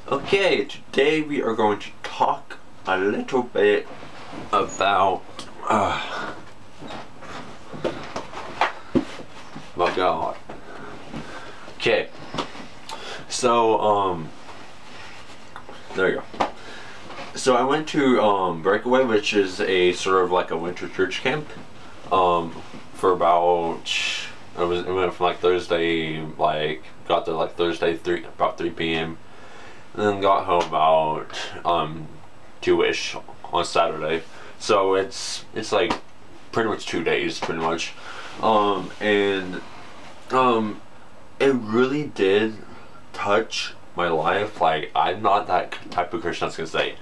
Okay, today we are going to talk a little bit about God. Okay, so there you go. So I went to Breakaway, which is a sort of like a winter church camp. For about it went from like Thursday, like got there like Thursday about 3 p.m. and then got home about 2-ish on Saturday. So it's like pretty much 2 days, pretty much. It really did touch my life. Like, I'm not that type of Christian that's gonna say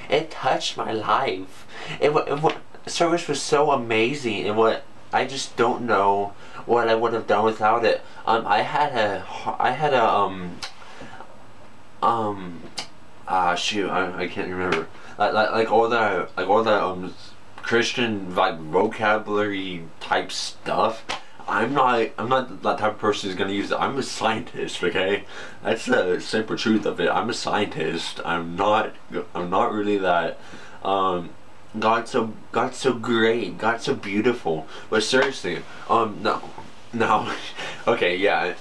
it touched my life. Service was so amazing. I just don't know what I would have done without it. I had a shoot, I can't remember. Like all that Christian like vocabulary type stuff. I'm not that type of person who's gonna use it. I'm a scientist, okay? That's the simple truth of it. I'm a scientist. I'm not really that. God's so great. God's so beautiful. But seriously, no, okay, yeah,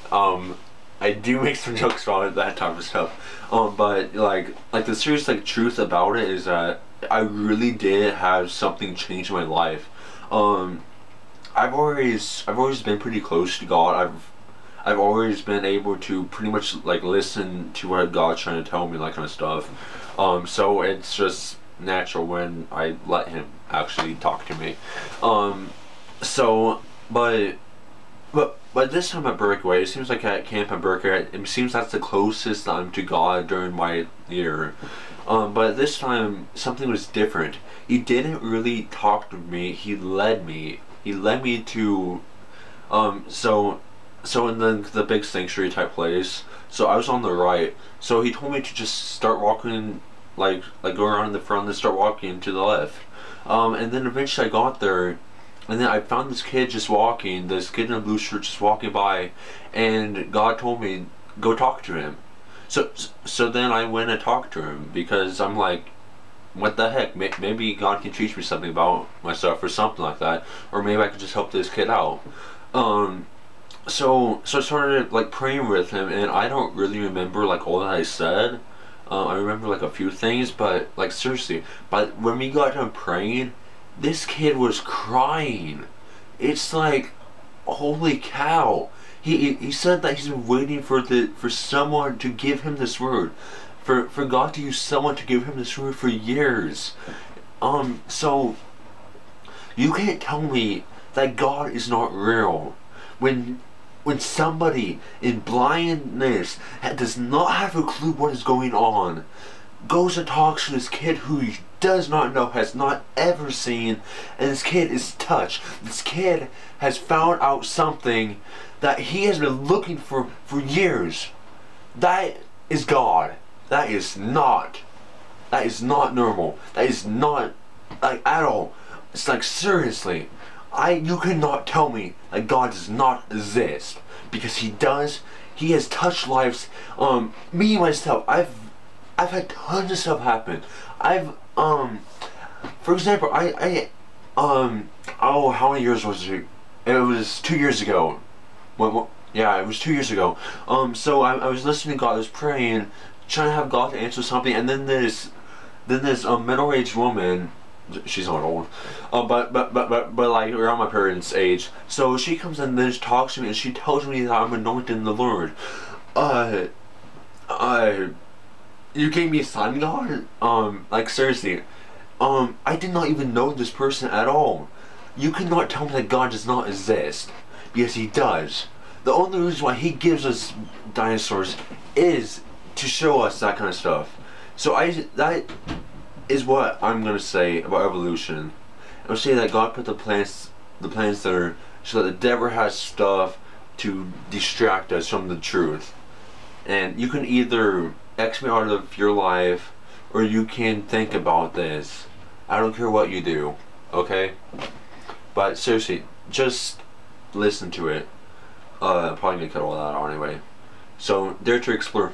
I do make some jokes about that type of stuff. But like the serious truth about it is that I really did have something change my life. I've always been pretty close to God. I've always been able to pretty much like listen to what God's trying to tell me, that kind of stuff. So it's just natural when I let Him actually talk to me. But this time at Breakaway, it seems like at camp at Breakaway, it seems that's the closest I'm to God during my year. But this time something was different. He didn't really talk to me. He led me. He led me to so in the big sanctuary type place. So I was on the right. So he told me to just start walking, like go around in the front and start walking to the left. And then eventually I got there, and then I found this kid just walking, this kid in a blue shirt just walking by, and God told me, go talk to him. So then I went and talked to him, because I'm like, what the heck, maybe God can teach me something about myself or something like that, or maybe I could just help this kid out. So I started like praying with him, and I don't really remember like all that I said. I remember like a few things, but like seriously, but when we got done praying, this kid was crying. It's like, holy cow. He said that he's been waiting for someone to give him this word. For God to use someone to give him this word for years. So you can't tell me that God is not real when somebody in blindness does not have a clue what is going on, goes and talks to this kid who he does not know, has not ever seen, and this kid is touched. This kid has found out something that he has been looking for years. That is God. That is not normal. That is not like at all. It's like, seriously, you cannot tell me that God does not exist, because He does. He has touched lives. Me myself, I've had tons of stuff happen. For example, oh, how many years was it? It was 2 years ago. Yeah, it was 2 years ago. So I was listening to God, I was praying, trying to have God to answer something, and then this middle-aged woman, she's not old, but like around my parents' age. So she comes in and then she talks to me, and she tells me that I'm anointed in the Lord. You gave me a sign, God? Like seriously, I did not even know this person at all. You cannot tell me that God does not exist, because He does. The only reason why He gives us dinosaurs is to show us that kind of stuff. So that is what I'm gonna say about evolution. I'll say that God put the plants there so that the devil has stuff to distract us from the truth. And you can either X me out of your life, or you can think about this. I don't care what you do, okay? But seriously, just listen to it. I'm probably gonna cut all that out anyway. So, dare to explore.